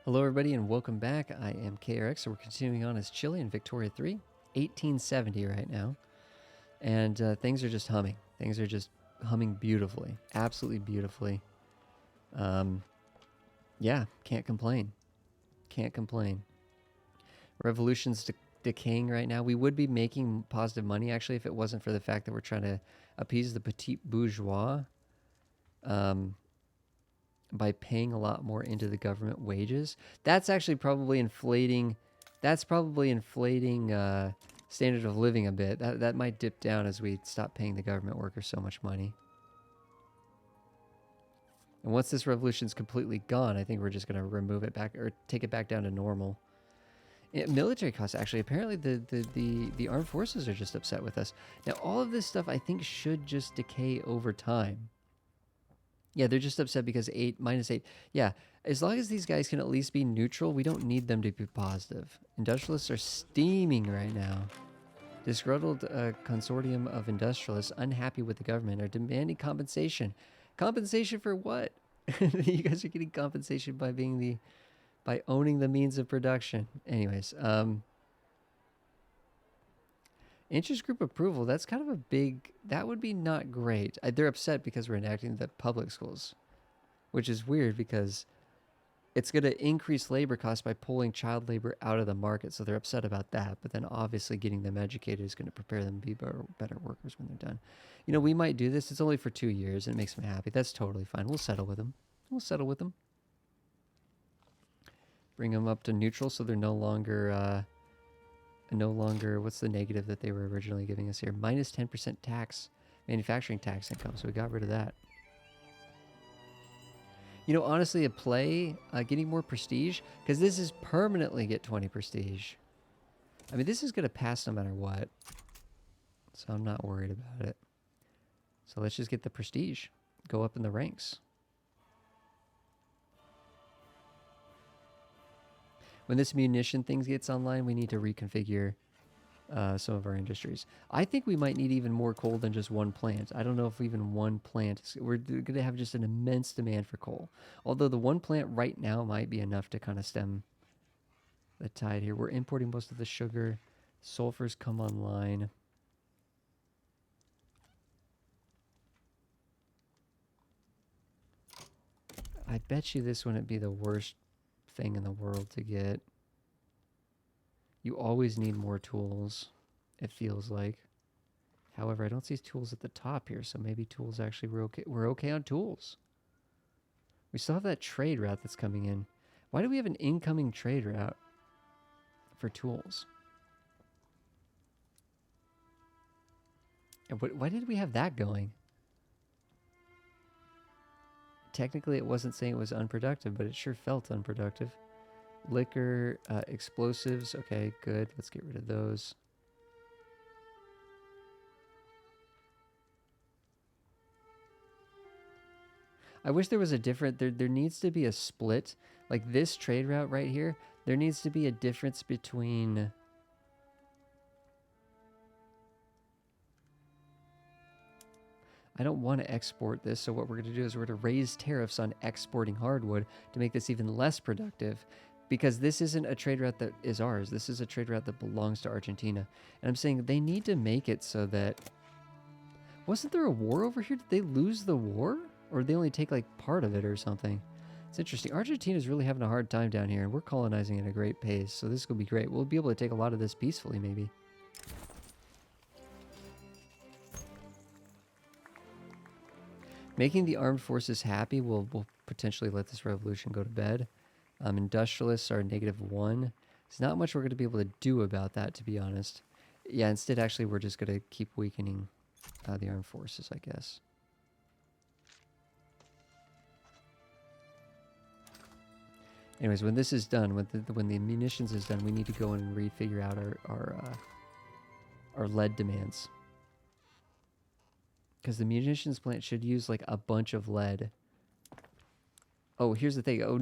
Hello everybody and welcome back. I am KRX, so we're continuing on as Chile in Victoria 3, 1870 right now. And things are just humming. Things are just humming beautifully, absolutely beautifully. Yeah, can't complain. Can't complain. Revolution's decaying right now. We would be making positive money actually if it wasn't for the fact that we're trying to appease the petit bourgeois by paying a lot more into the government wages. That's actually probably inflating. That's probably inflating standard of living a bit. That might dip down as we stop paying the government workers so much money. And once this revolution's completely gone, I think we're just going to remove it back or take it back down to normal. Military costs, actually, apparently the armed forces are just upset with us. Now, all of this stuff I think should just decay over time. Yeah, they're just upset because -8. Yeah, as long as these guys can at least be neutral, we don't need them to be positive. Industrialists are steaming right now. Disgruntled consortium of industrialists unhappy with the government are demanding compensation. Compensation for what? You guys are getting compensation by being by owning the means of production. Anyways, interest group approval, that's kind of a big, that would be not great. They're upset because we're enacting the public schools, which is weird because it's going to increase labor costs by pulling child labor out of the market. So they're upset about that. But then obviously getting them educated is going to prepare them to be better workers when they're done. You know, we might do this. It's only for 2 years and it makes them happy. That's totally fine. We'll settle with them. We'll settle with them. Bring them up to neutral so they're no longer, what's the negative that they were originally giving us here? Minus 10% tax, manufacturing tax income. So we got rid of that. You know, honestly, a play, getting more prestige, because this is permanently get 20 prestige. I mean, this is going to pass no matter what. So I'm not worried about it. So let's just get the prestige. Go up in the ranks. When this munition thing gets online, we need to reconfigure some of our industries. I think we might need even more coal than just one plant. I don't know if even one plant. We're going to have just an immense demand for coal. Although the one plant right now might be enough to kind of stem the tide here. We're importing most of the sugar. Sulfur's come online. I bet you this wouldn't be the worst thing in the world to get. You always need more tools, it feels like. However, I don't see tools at the top here, so maybe tools actually we're okay on tools. We still have that trade route that's coming in. Why do we have an incoming trade route for tools? And why did we have that going? Technically, it wasn't saying it was unproductive, but it sure felt unproductive. Liquor, explosives. Okay, good. Let's get rid of those. I wish there was a different, there needs to be a split. Like this trade route right here, there needs to be a difference between... I don't want to export this, so what we're going to do is we're going to raise tariffs on exporting hardwood to make this even less productive, because this isn't a trade route that is ours. This is a trade route that belongs to Argentina. And I'm saying they need to make it so that... Wasn't there a war over here? Did they lose the war? Or did they only take like part of it or something? It's interesting. Argentina's really having a hard time down here, and we're colonizing at a great pace, so this will be great. We'll be able to take a lot of this peacefully, maybe. Making the armed forces happy will potentially let this revolution go to bed. Industrialists are -1. There's not much we're going to be able to do about that, to be honest. Yeah, instead, actually, we're just going to keep weakening the armed forces, I guess. Anyways, when this is done, when the munitions is done, we need to go in and refigure out our lead demands. Because the munitions plant should use like a bunch of lead. Oh, here's the thing. Oh,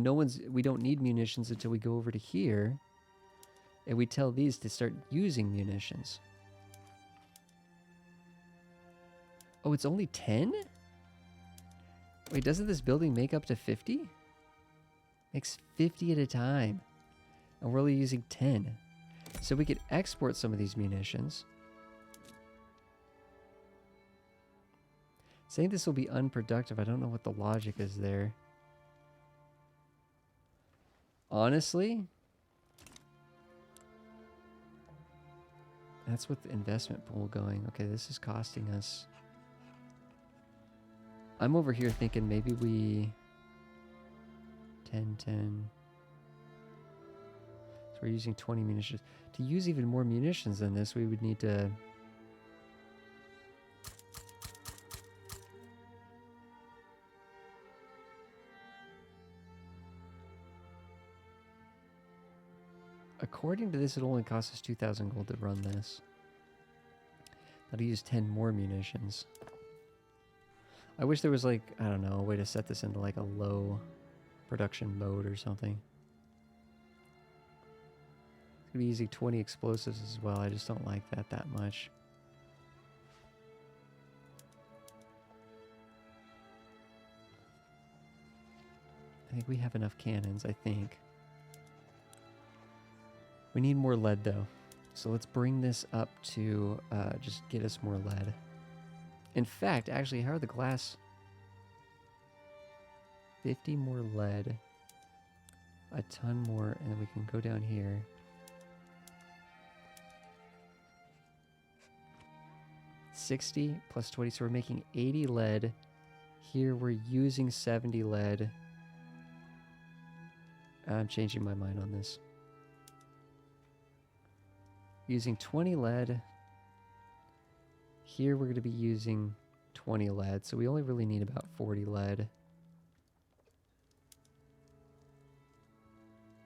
we don't need munitions until we go over to here. And we tell these to start using munitions. Oh, it's only 10? Wait, doesn't this building make up to 50? Makes 50 at a time. And we're only using 10. So we could export some of these munitions. Saying this will be unproductive, I don't know what the logic is there. Honestly, that's with the investment pool going. Okay, this is costing us. I'm over here thinking maybe we 10. So we're using 20 munitions. To use even more munitions than this, we would need to according to this, it only costs us 2,000 gold to run this. That'll use 10 more munitions. I wish there was like, I don't know, a way to set this into like a low production mode or something. It's gonna be using 20 explosives as well. I just don't like that much. I think we have enough cannons, I think. We need more lead though. So let's bring this up to just get us more lead. In fact, actually, how are the glass? 50 more lead. A ton more, and then we can go down here. $60 plus 20, so we're making 80 lead. Here we're using 70 lead. I'm changing my mind on this. Using 20 lead. Here we're going to be using 20 lead, so we only really need about 40 lead.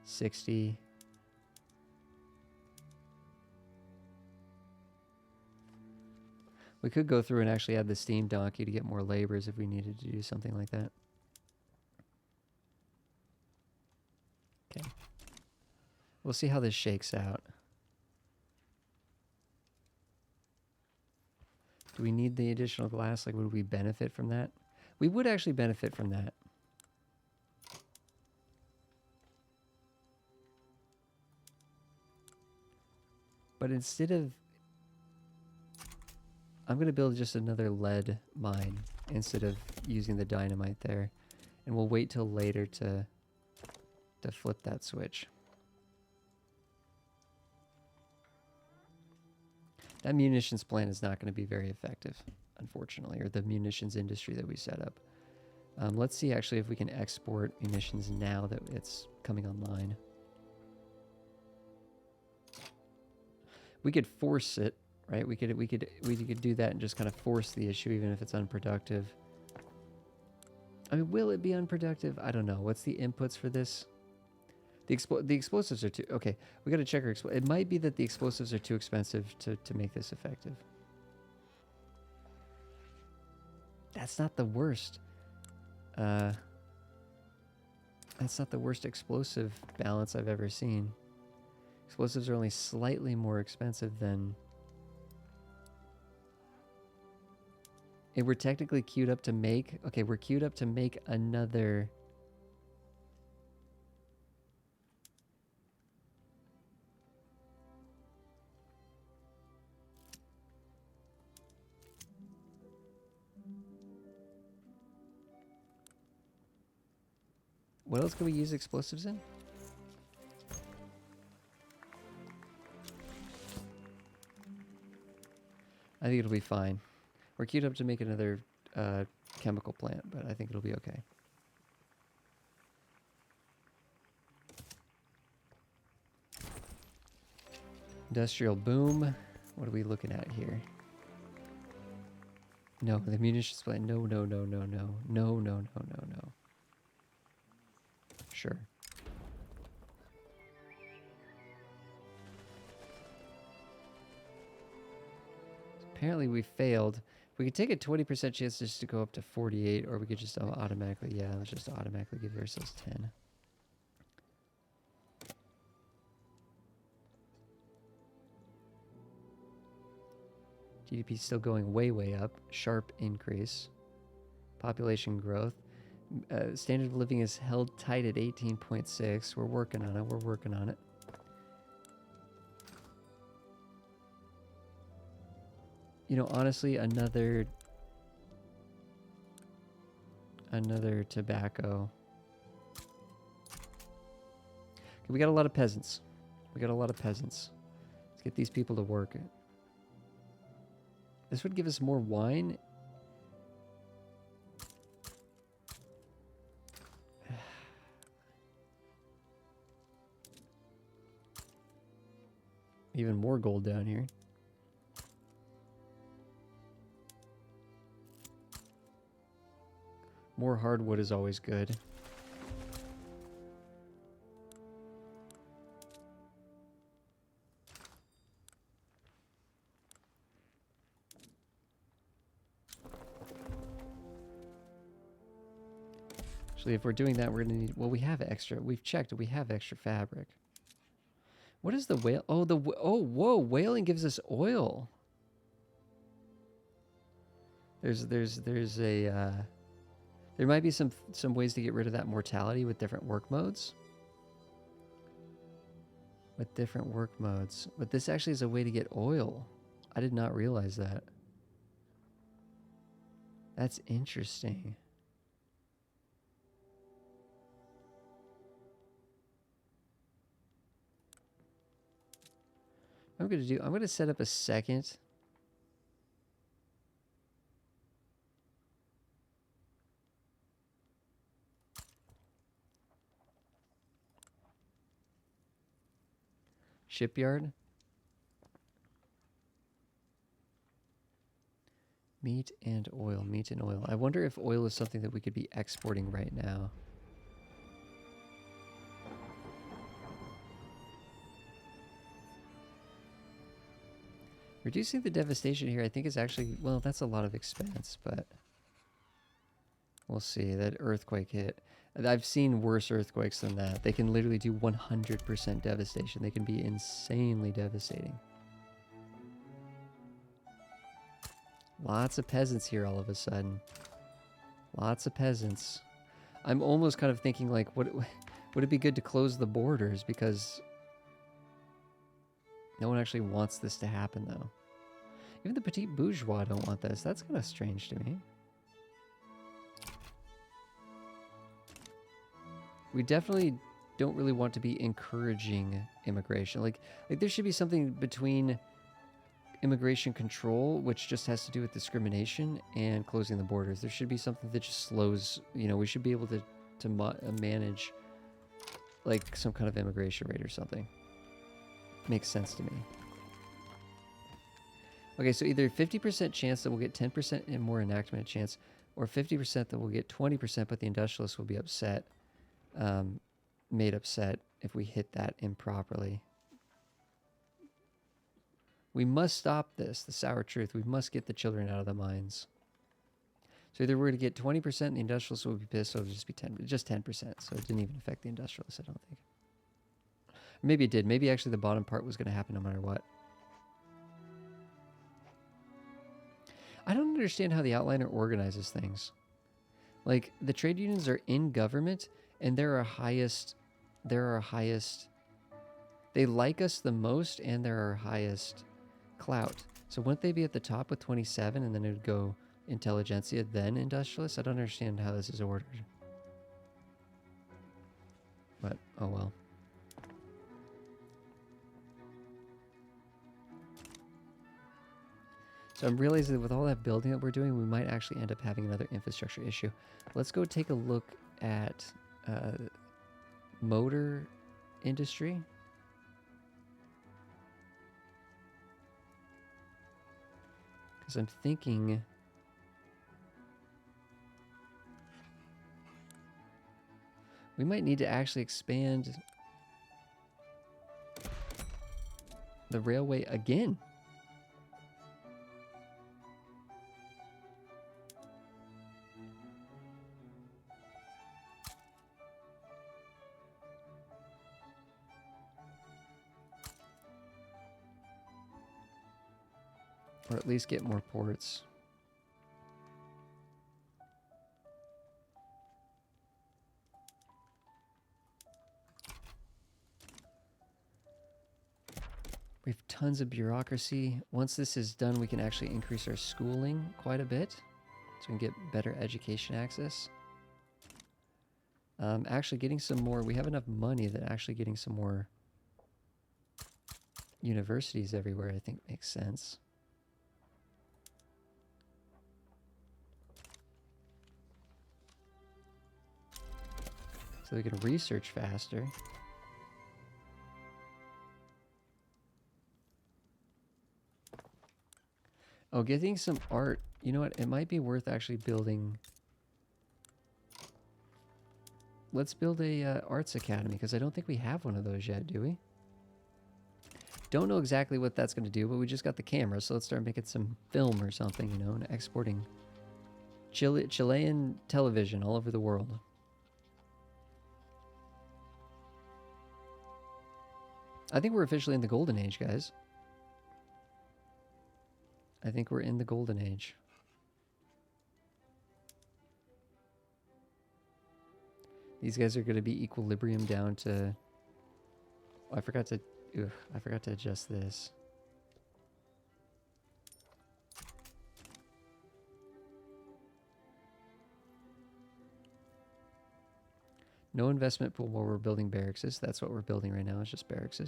60. We could go through and actually add the steam donkey to get more laborers if we needed to do something like that. Okay. We'll see how this shakes out. Do we need the additional glass? Like, would we benefit from that? We would actually benefit from that. But instead of... I'm going to build just another lead mine instead of using the dynamite there. And we'll wait till later to flip that switch. That munitions plant is not going to be very effective, unfortunately, or the munitions industry that we set up. Let's see actually if we can export munitions now that it's coming online. We could force it, right? We could do that and just kind of force the issue even if it's unproductive. I mean, will it be unproductive? I don't know. What's the inputs for this? The explosives are too... Okay, we got to check our... It might be that the explosives are too expensive to make this effective. That's not the worst. That's not the worst explosive balance I've ever seen. Explosives are only slightly more expensive than... And we're technically queued up to make... Okay, we're queued up to make another... What else can we use explosives in? I think it'll be fine. We're queued up to make another chemical plant, but I think it'll be okay. Industrial boom. What are we looking at here? No, the munitions plant. No. Sure. Apparently we failed. We could take a 20% chance just to go up to 48, or we could just automatically, yeah, let's just automatically give ourselves 10. GDP still going way up. Sharp increase. Population growth. Standard of living is held tight at 18.6. We're working on it. We're working on it. You know, honestly, another tobacco. We got a lot of peasants. We got a lot of peasants. Let's get these people to work. This would give us more wine. Even more gold down here. More hardwood is always good. Actually, if we're doing that, we're going to need... Well, we have extra. We've checked. We have extra fabric. What is the whale? Oh, whoa. Whaling gives us oil. There's a... there might be some ways to get rid of that mortality with different work modes. But this actually is a way to get oil. I did not realize that. That's interesting. I'm going to set up a second. Shipyard. Meat and oil. I wonder if oil is something that we could be exporting right now. Reducing the devastation here, I think, is actually... Well, that's a lot of expense, but... We'll see. That earthquake hit. I've seen worse earthquakes than that. They can literally do 100% devastation. They can be insanely devastating. Lots of peasants here all of a sudden. Lots of peasants. I'm almost kind of thinking, like, would it be good to close the borders? Because no one actually wants this to happen, though. Even the petit bourgeois don't want this. That's kind of strange to me. We definitely don't really want to be encouraging immigration. Like there should be something between immigration control, which just has to do with discrimination, and closing the borders. There should be something that just slows, you know, we should be able to manage like some kind of immigration rate or something. Makes sense to me. Okay, so either 50% chance that we'll get 10% and more enactment chance, or 50% that we'll get 20%, but the industrialists will be upset, made upset if we hit that improperly. We must stop this, the sour truth. We must get the children out of the mines. So either we're going to get 20% and the industrialists will be pissed, so it'll just be 10%, so it didn't even affect the industrialists, I don't think. Or maybe it did. Maybe actually the bottom part was going to happen no matter what. I don't understand how the outliner organizes things. Like, the trade unions are in government, and they're our highest, they like us the most, and they're our highest clout. So wouldn't they be at the top with 27, and then it would go intelligentsia, then industrialists? I don't understand how this is ordered. But, oh well. So I'm realizing that with all that building that we're doing, we might actually end up having another infrastructure issue. Let's go take a look at motor industry. Because I'm thinking... we might need to actually expand the railway again. Or at least get more ports. We have tons of bureaucracy. Once this is done, we can actually increase our schooling quite a bit. So we can get better education access. Actually getting some more, we have enough money that actually getting some more universities everywhere I think makes sense. So we can research faster. Oh, getting some art. You know what? It might be worth actually building. Let's build a arts academy, because I don't think we have one of those yet, do we? Don't know exactly what that's going to do, but we just got the camera, so let's start making some film or something, you know, and exporting Chilean television all over the world. I think we're officially in the golden age, guys. I think we're in the golden age. These guys are going to be equilibrium down to... Oh, I forgot to adjust this. No investment pool while we're building barracks. That's what we're building right now. It's just barracks.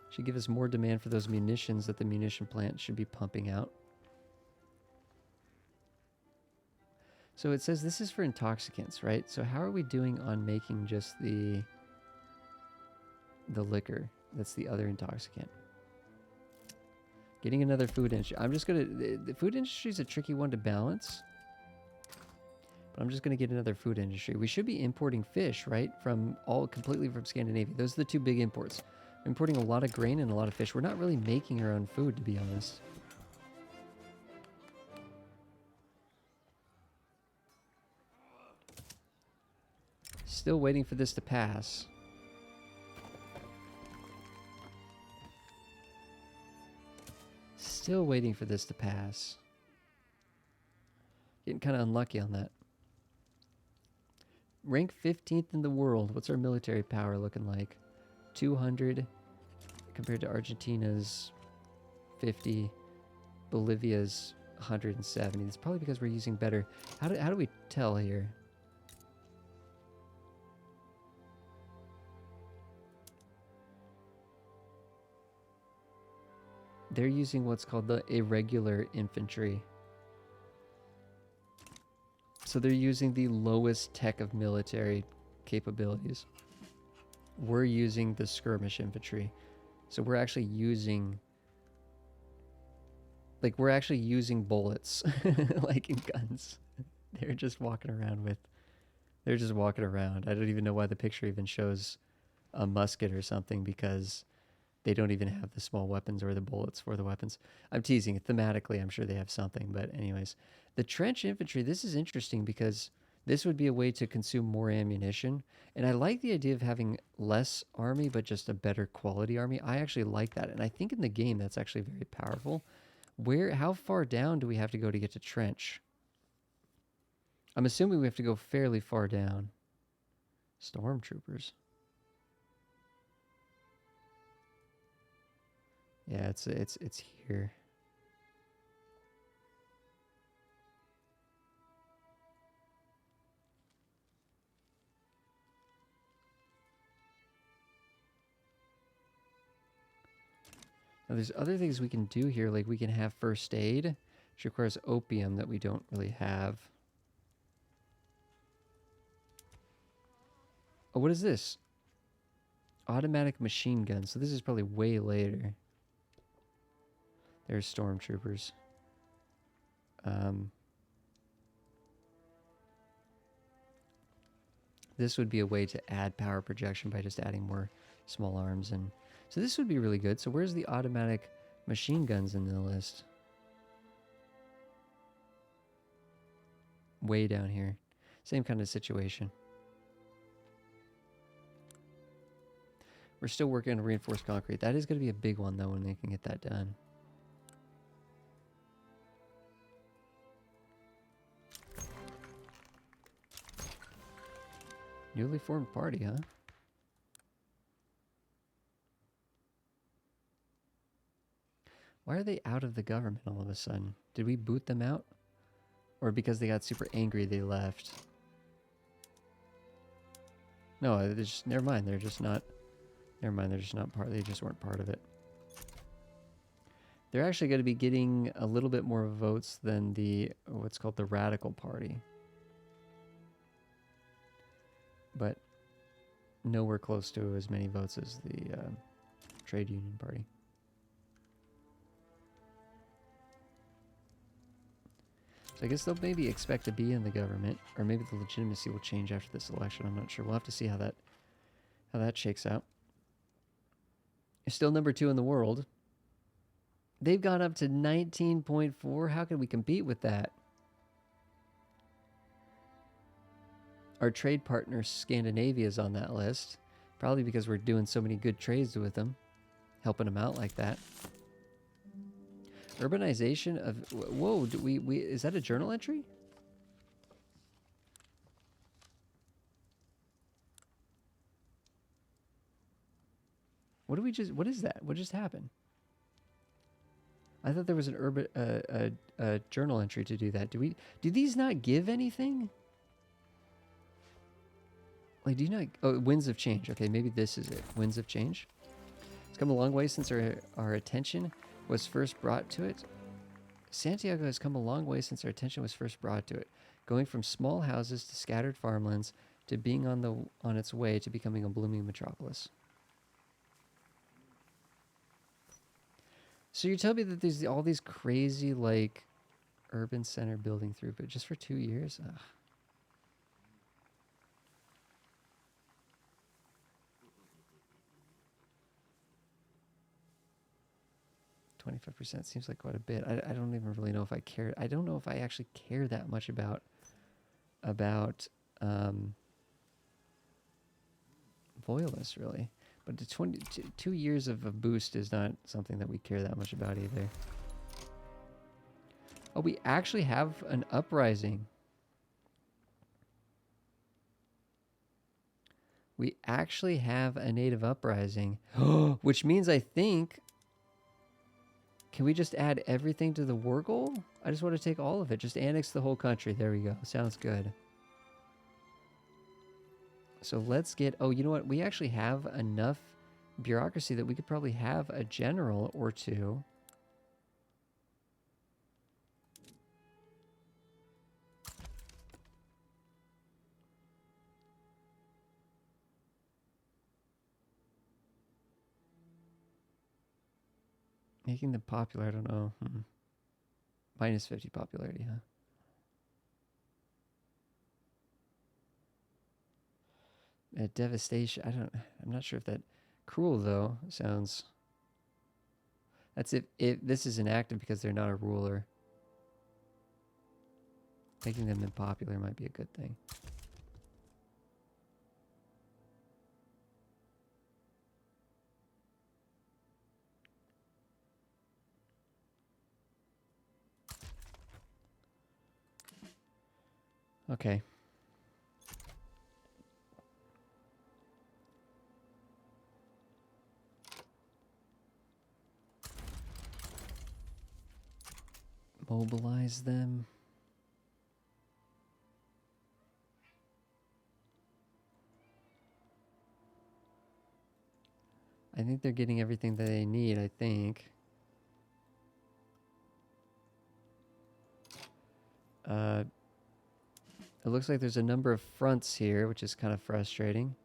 Should give us more demand for those munitions that the munition plant should be pumping out. So it says this is for intoxicants, right? So how are we doing on making just the liquor? That's the other intoxicant. Getting another food industry. I'm just gonna... The food industry is a tricky one to balance. But I'm just gonna get another food industry. We should be importing fish, right? Completely from Scandinavia. Those are the two big imports. We're importing a lot of grain and a lot of fish. We're not really making our own food, to be honest. Still waiting for this to pass. Still waiting for this to pass. Getting kind of unlucky on that. Rank 15th in the world. What's our military power looking like? 200 compared to Argentina's 50. Bolivia's 170. It's probably because we're using better. How do we tell here? They're using what's called the irregular infantry. So they're using the lowest tech of military capabilities. We're using the skirmish infantry. So we're actually using... Like, we're actually using bullets, like in guns. They're just walking around with... They're just walking around. I don't even know why the picture even shows a musket or something, because they don't even have the small weapons or the bullets for the weapons. I'm teasing. Thematically, I'm sure they have something. But anyways, the trench infantry, this is interesting because this would be a way to consume more ammunition. And I like the idea of having less army, but just a better quality army. I actually like that. And I think in the game, that's actually very powerful. How far down do we have to go to get to trench? I'm assuming we have to go fairly far down. Stormtroopers. Yeah, it's here. Now there's other things we can do here, like we can have first aid, which requires opium that we don't really have. Oh, what is this? Automatic machine gun. So this is probably way later. There's stormtroopers. This would be a way to add power projection by just adding more small arms. And so this would be really good. So where's the automatic machine guns in the list? Way down here. Same kind of situation. We're still working on reinforced concrete. That is going to be a big one, though, when they can get that done. Newly formed party, huh? Why are they out of the government all of a sudden? Did we boot them out? Or because they got super angry, they left? No, they're just, never mind. They're just not, never mind. They're just not part, they just weren't part of it. They're actually going to be getting a little bit more votes than the, what's called the Radical Party. But nowhere close to as many votes as the Trade Union Party. So I guess they'll maybe expect to be in the government, or maybe the legitimacy will change after this election. I'm not sure. We'll have to see how that shakes out. You're still number 2 in the world. They've gone up to 19.4. How can we compete with that? Our trade partner Scandinavia is on that list, probably because we're doing so many good trades with them, helping them out like that. Urbanization of, whoa, do we is that a journal entry? What is that? What just happened? I thought there was an urban a journal entry to do that. Do these not give anything? Like, do you not? Oh, winds of change. Okay, maybe this is it. Winds of change. It's come a long way since our attention was first brought to it. Santiago has come a long way since our attention was first brought to it, going from small houses to scattered farmlands to being on its way to becoming a blooming metropolis. So you're telling me that there's all these crazy, like, urban center building throughput just for 2 years? Ugh. 25% seems like quite a bit. I don't even really know if I care. I don't know if I actually care that much about Voilis, really. But the 2 years of a boost is not something that we care that much about either. Oh, we actually have an uprising. We actually have a native uprising. Which means I think... Can we just add everything to the war goal? I just want to take all of it. Just annex the whole country. There we go. Sounds good. So let's get... Oh, you know what? We actually have enough bureaucracy that we could probably have a general or two. Making them popular, I don't know. Minus 50 popularity, huh? Devastation. I'm not sure if that... Cruel, though, sounds... That's if this is inactive because they're not a ruler. Making them unpopular might be a good thing. Okay. Mobilize them. I think they're getting everything that they need, I think. It looks like there's a number of fronts here, which is kind of frustrating.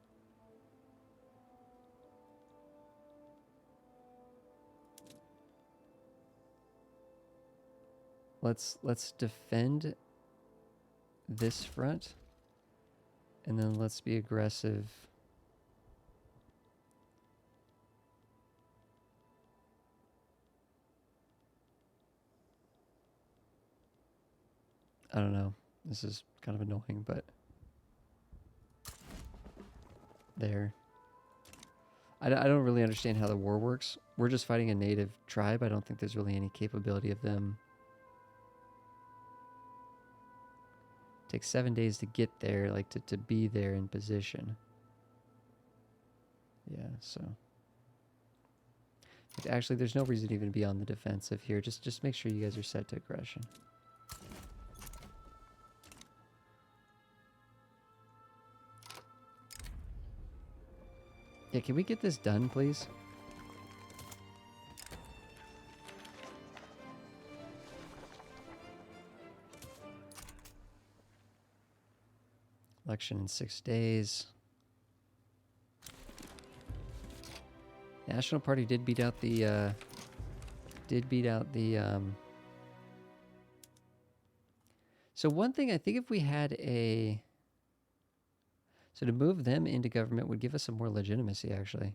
Let's defend this front, and then let's be aggressive. I don't know. This is kind of annoying, but there. I don't really understand how the war works. We're just fighting a native tribe. I don't think there's really any capability of them. It takes 7 days to get there, like to be there in position. Yeah, so. Actually, there's no reason to even be on the defensive here. Just make sure you guys are set to aggression. Yeah, can we get this done, please? Election in 6 days. National Party did beat out the So one thing, I think if we had a... So to move them into government would give us some more legitimacy, actually.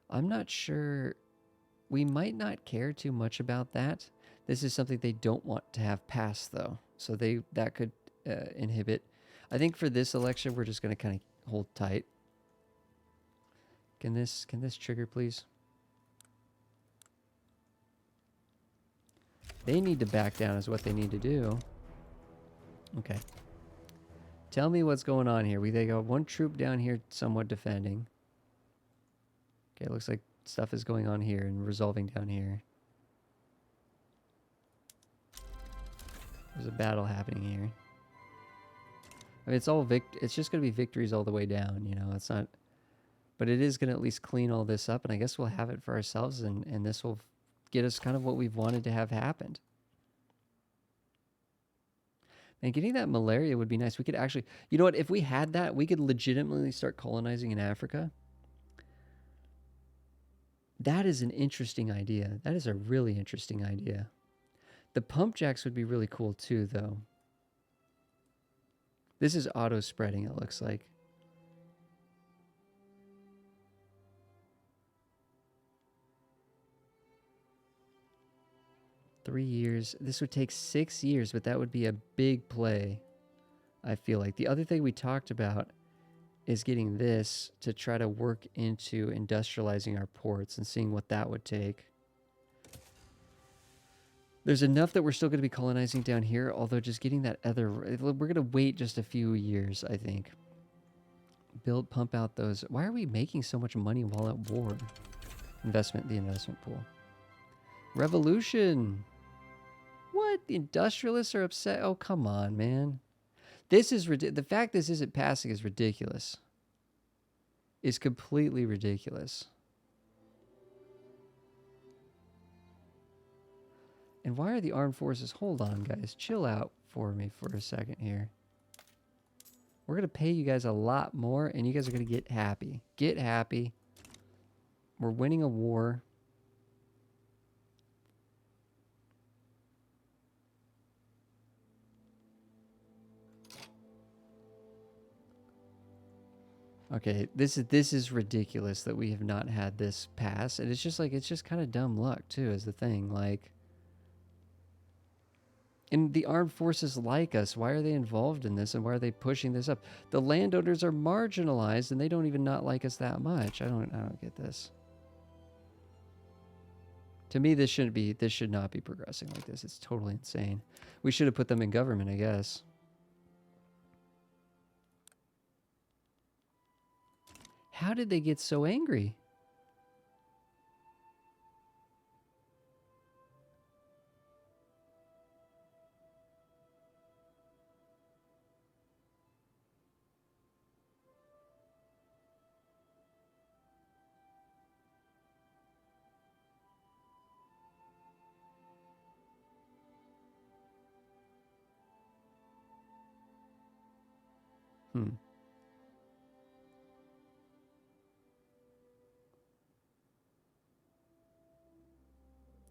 I'm not sure... We might not care too much about that. This is something they don't want to have pass, though. So that could inhibit... I think for this election, we're just going to kind of hold tight. Can this trigger, please? They need to back down is what they need to do. Okay. Tell me what's going on here. They got one troop down here somewhat defending. Okay, it looks like stuff is going on here and resolving down here. There's a battle happening here. I mean, it's just going to be victories all the way down, you know. It's not... But it is going to at least clean all this up, and I guess we'll have it for ourselves, and this will get us kind of what we've wanted to have happened. And getting that malaria would be nice. We could actually... You know what? If we had that, we could legitimately start colonizing in Africa. That is an interesting idea. That is a really interesting idea. The pump jacks would be really cool too, though. This is auto-spreading, it looks like. Three years. This would take 6 years, but that would be a big play, I feel like. The other thing we talked about is getting this to try to work into industrializing our ports and seeing what that would take. There's enough that we're still going to be colonizing down here, although just getting that other... We're going to wait just a few years, I think. Pump out those... Why are we making so much money while at war? The investment pool. Revolution! What? The industrialists are upset? Oh, come on, man. This is the fact this isn't passing is ridiculous. It's completely ridiculous. And why are the armed forces... Hold on, guys. Chill out for me for a second here. We're going to pay you guys a lot more, and you guys are going to get happy. Get happy. We're winning a war. Okay, this is ridiculous that we have not had this pass, and it's just kind of dumb luck too, is the thing. Like, and the armed forces like us, why are they involved in this, and why are they pushing this up? The landowners are marginalized, and they don't even not like us that much. I don't get this. To me, this should not be progressing like this. It's totally insane. We should have put them in government, I guess. How did they get so angry?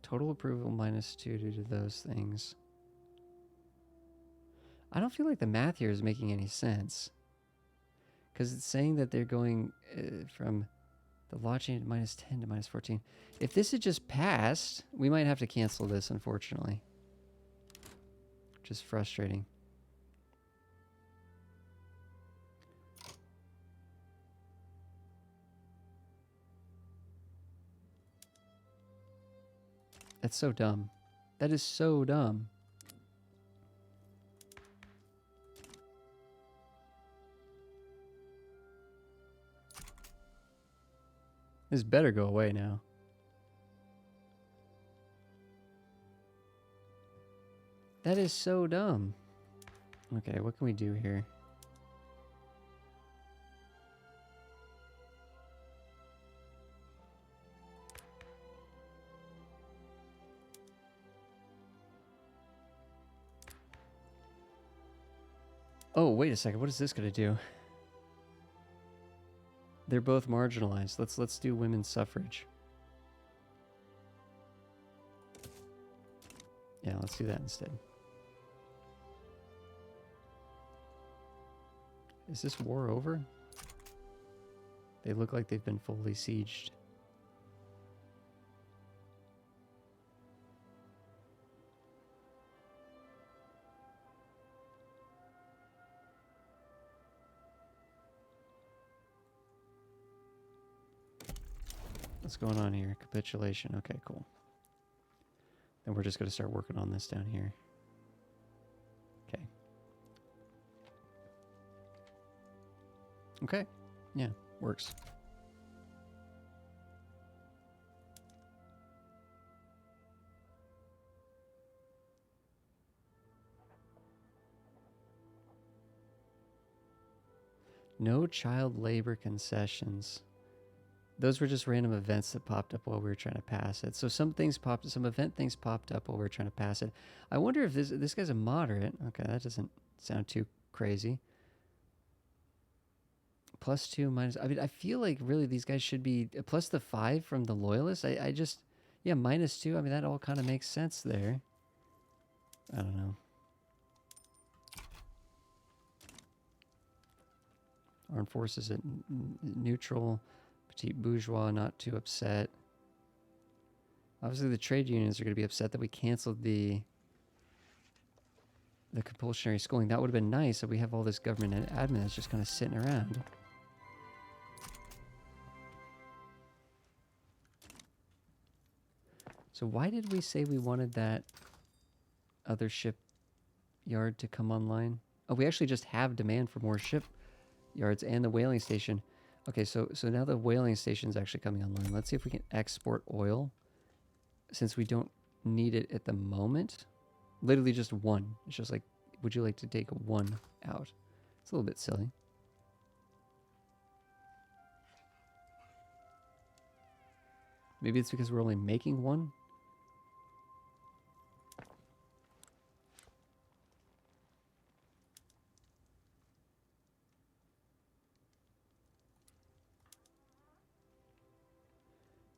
Total approval -2 due to those things. I don't feel like the math here is making any sense. Because it's saying that they're going from the law change -10 to -14. If this had just passed, we might have to cancel this, unfortunately. Which is frustrating. That's so dumb. That is so dumb. This better go away now. That is so dumb. Okay, what can we do here? Oh, wait a second. What is this going to do? They're both marginalized. Let's do women's suffrage. Yeah, let's do that instead. Is this war over? They look like they've been fully sieged. What's going on here? Capitulation. Okay, cool. Then we're just going to start working on this down here. Okay. Okay. Yeah, works. No child labor concessions. Those were just random events that popped up while we were trying to pass it. So some event things popped up while we were trying to pass it. I wonder if this guy's a moderate. Okay, that doesn't sound too crazy. +2 minus. I mean, I feel like really these guys should be plus the 5 from the loyalists. I just, yeah, -2. I mean, that all kind of makes sense there. I don't know. Armed forces at neutral. Petite bourgeois, not too upset. Obviously, the trade unions are going to be upset that we canceled the compulsory schooling. That would have been nice if we have all this government admin that's just kind of sitting around. So why did we say we wanted that other shipyard to come online? Oh, we actually just have demand for more shipyards and the whaling station. Okay, so now the whaling station's actually coming online. Let's see if we can export oil, since we don't need it at the moment. Literally just one. It's just like, would you like to take one out? It's a little bit silly. Maybe it's because we're only making one.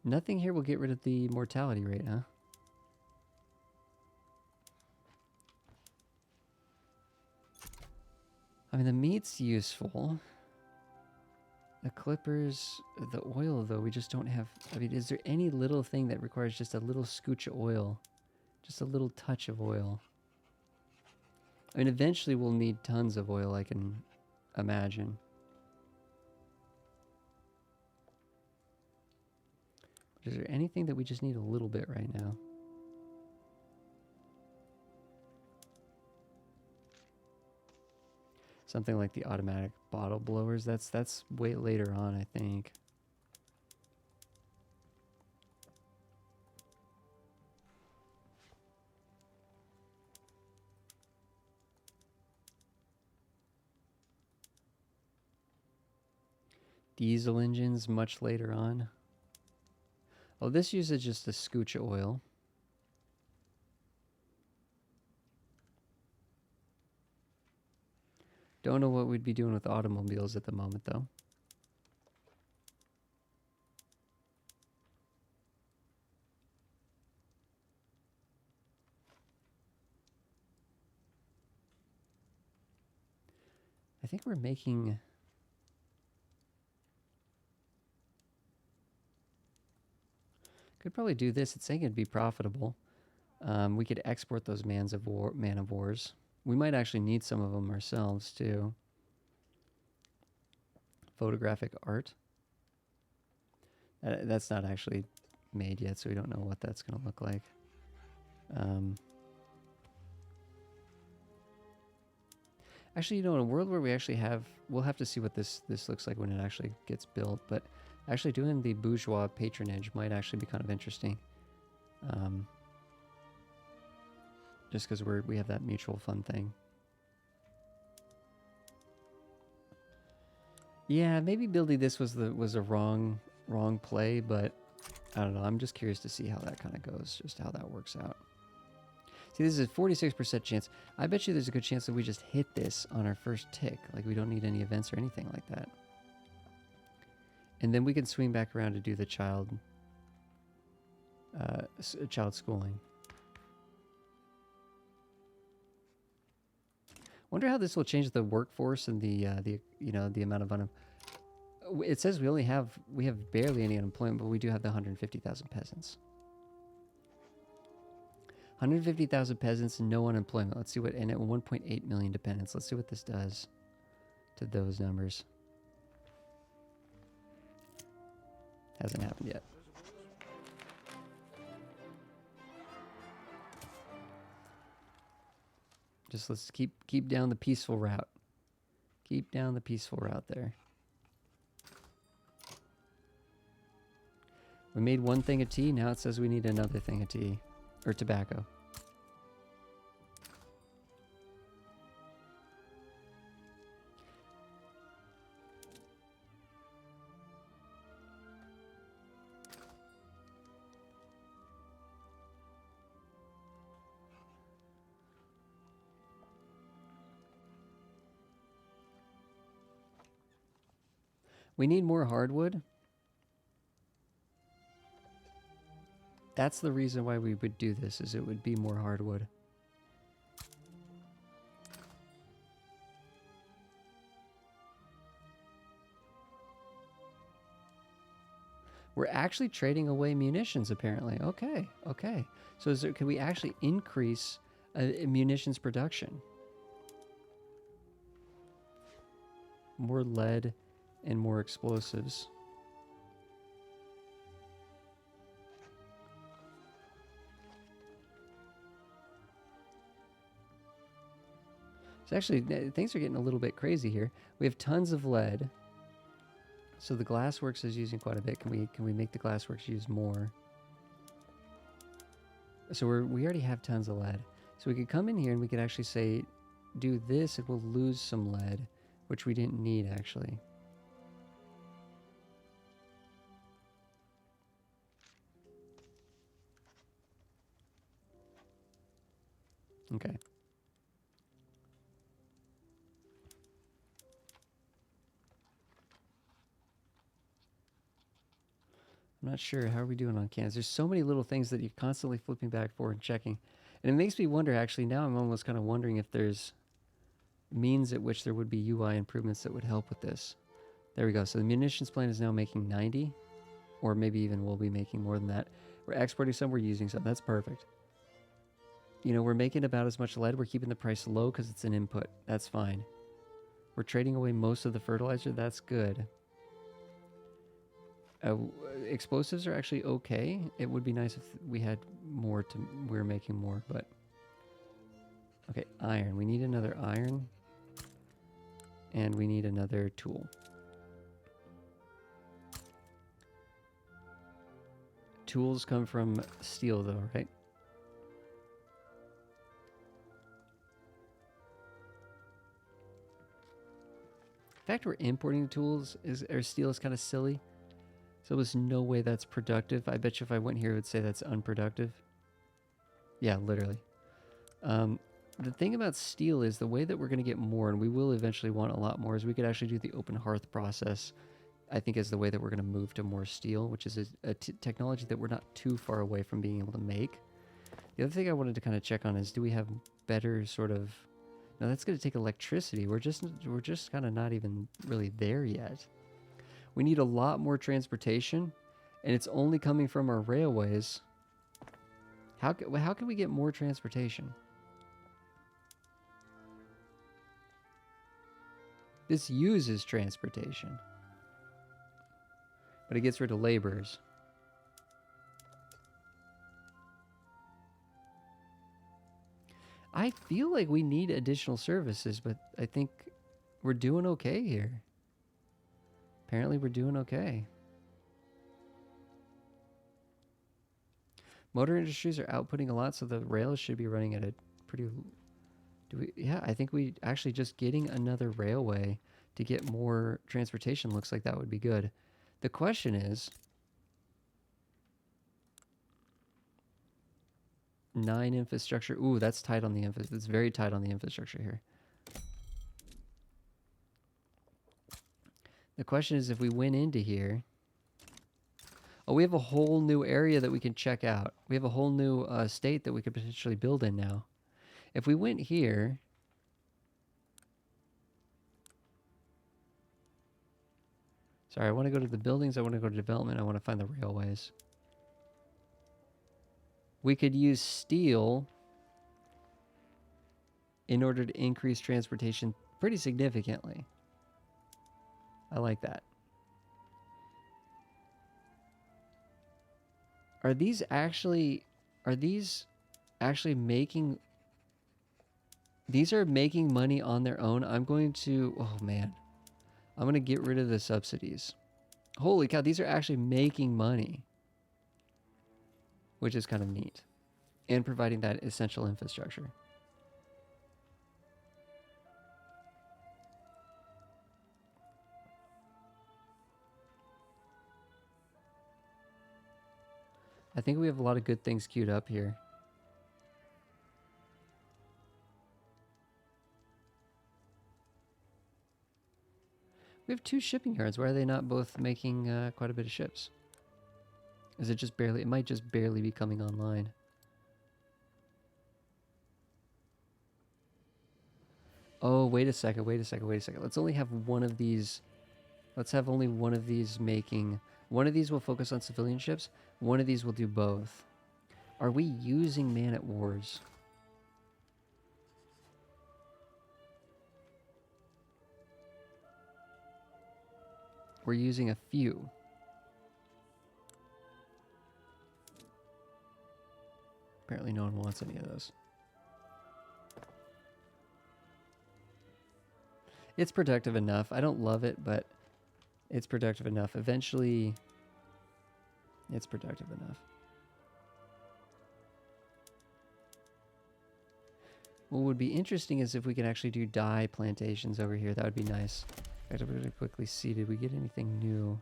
Nothing here will get rid of the mortality rate, huh? I mean, the meat's useful. The clippers, the oil, though, we just don't have... I mean, is there any little thing that requires just a little scooch of oil? Just a little touch of oil? I mean, eventually we'll need tons of oil, I can imagine. Is there anything that we just need a little bit right now? Something like the automatic bottle blowers. That's way later on, I think. Diesel engines much later on. Oh, this uses just a scooch of oil. Don't know what we'd be doing with automobiles at the moment, though. I think we're making... Could probably do this. It's saying it'd be profitable. We could export those man of wars. We might actually need some of them ourselves, too. Photographic art. That's not actually made yet, so we don't know what that's going to look like. Actually, you know, in a world where we actually have... We'll have to see what this looks like when it actually gets built, but actually doing the bourgeois patronage might actually be kind of interesting. just because we have that mutual fund thing. Yeah, maybe building this was a wrong play, but I don't know. I'm just curious to see how that kind of goes, just how that works out. See, this is a 46% chance. I bet you there's a good chance that we just hit this on our first tick. Like, we don't need any events or anything like that. And then we can swing back around to do the child schooling. Wonder how this will change the workforce and the amount of it says we have barely any unemployment, but we do have the 150,000 peasants. 150,000 peasants and no unemployment. Let's see what, and at 1.8 million dependents. Let's see what this does to those numbers. Hasn't happened yet. Just let's keep down the peaceful route. Keep down the peaceful route there. We made one thing of tea, now it says we need another thing of tea. Or tobacco. We need more hardwood. That's the reason why we would do this, is it would be more hardwood. We're actually trading away munitions, apparently. Okay, okay. So can we actually increase munitions production? More lead and more explosives. So actually, things are getting a little bit crazy here. We have tons of lead. So the glassworks is using quite a bit. Can we make the glassworks use more? So we already have tons of lead. So we could come in here and we could actually say, do this, and we'll lose some lead, which we didn't need actually. Okay. I'm not sure. How are we doing on cans? There's so many little things that you're constantly flipping back forward and checking. And it makes me wonder, actually, now I'm almost kind of wondering if there's means at which there would be UI improvements that would help with this. There we go. So the munitions plant is now making 90, or maybe even we'll be making more than that. We're exporting some, we're using some. That's perfect. You know, we're making about as much lead. We're keeping the price low because it's an input. That's fine. We're trading away most of the fertilizer. That's good. Explosives are actually okay. It would be nice if we had more we were making more, but okay, iron. We need another iron, and we need another tool. Tools come from steel, though, right? The fact we're importing tools or steel is kind of silly. So there's no way that's productive. I bet you if I went here, it would say that's unproductive. Yeah, literally. The thing about steel is the way that we're going to get more, and we will eventually want a lot more, is we could actually do the open hearth process, I think, is the way that we're going to move to more steel, which is a technology that we're not too far away from being able to make. The other thing I wanted to kind of check on is, do we have better sort of... Now that's going to take electricity. We're just kind of not even really there yet. We need a lot more transportation, and it's only coming from our railways. How can we get more transportation? This uses transportation, but it gets rid of laborers. I feel like we need additional services, but I think we're doing okay here. Apparently we're doing okay. Motor industries are outputting a lot, so the rails should be running at a pretty. Do we? Yeah, I think we actually just getting another railway to get more transportation looks like that would be good. The question is, 9 infrastructure. Ooh, that's tight on the infrastructure. It's very tight on the infrastructure here. The question is, if we went into here. Oh, we have a whole new area that we can check out. We have a whole new state that we could potentially build in now. If we went here. Sorry, I want to go to the buildings. I want to go to development. I want to find the railways. We could use steel in order to increase transportation pretty significantly. I like that. Are these actually making... These are making money on their own. I'm going to... Oh, man. I'm going to get rid of the subsidies. Holy cow, these are actually making money. Which is kind of neat. And providing that essential infrastructure. I think we have a lot of good things queued up here. We have 2 shipping yards. Why are they not both making quite a bit of ships? Is it just barely... It might just barely be coming online. Oh, wait a second. Let's only have one of these... Let's have only one of these making... One of these will focus on civilian ships. One of these will do both. Are we using man-at-wars? We're using a few. Apparently no one wants any of those. It's productive enough. I don't love it, but it's productive enough. Eventually, it's productive enough. What would be interesting is if we could actually do dye plantations over here. That would be nice. I have to really quickly see, did we get anything new?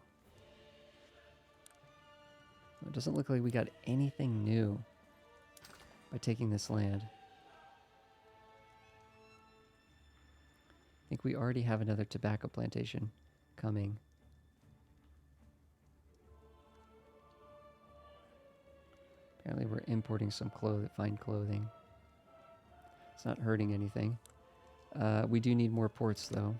It doesn't look like we got anything new by taking this land. I think we already have another tobacco plantation coming. Apparently we're importing some fine clothing. It's not hurting anything. We do need more ports though.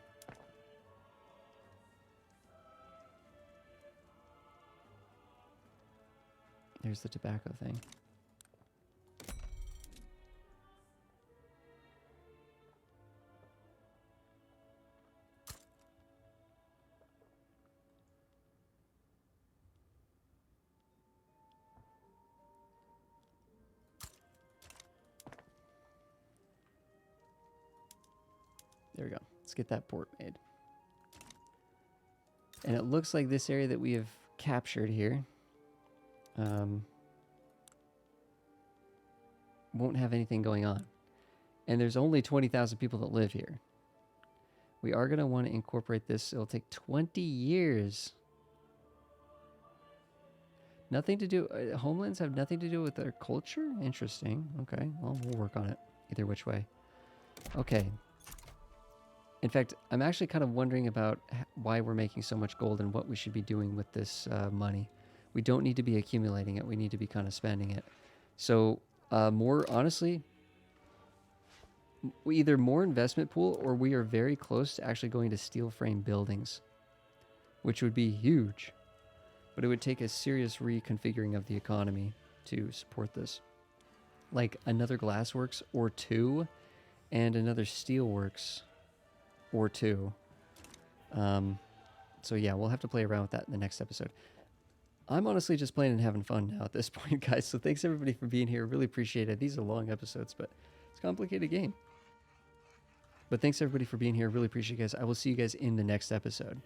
There's the tobacco thing. There we go. Let's get that port made. And it looks like this area that we have captured here won't have anything going on. And there's only 20,000 people that live here. We are going to want to incorporate this. It'll take 20 years. Nothing to do... homelands have nothing to do with their culture? Interesting. Okay. Well, we'll work on it. Either which way. Okay. In fact, I'm actually kind of wondering about why we're making so much gold and what we should be doing with this money. We don't need to be accumulating it. We need to be kind of spending it. So, more honestly, either more investment pool or we are very close to actually going to steel frame buildings, which would be huge. But it would take a serious reconfiguring of the economy to support this. Like another glassworks or 2 and another steelworks or 2. So yeah, we'll have to play around with that in the next episode. I'm honestly just playing and having fun now at this point, guys. So thanks everybody for being here. Really appreciate it. These are long episodes, but it's a complicated game. But thanks everybody for being here. Really appreciate you guys. I will see you guys in the next episode.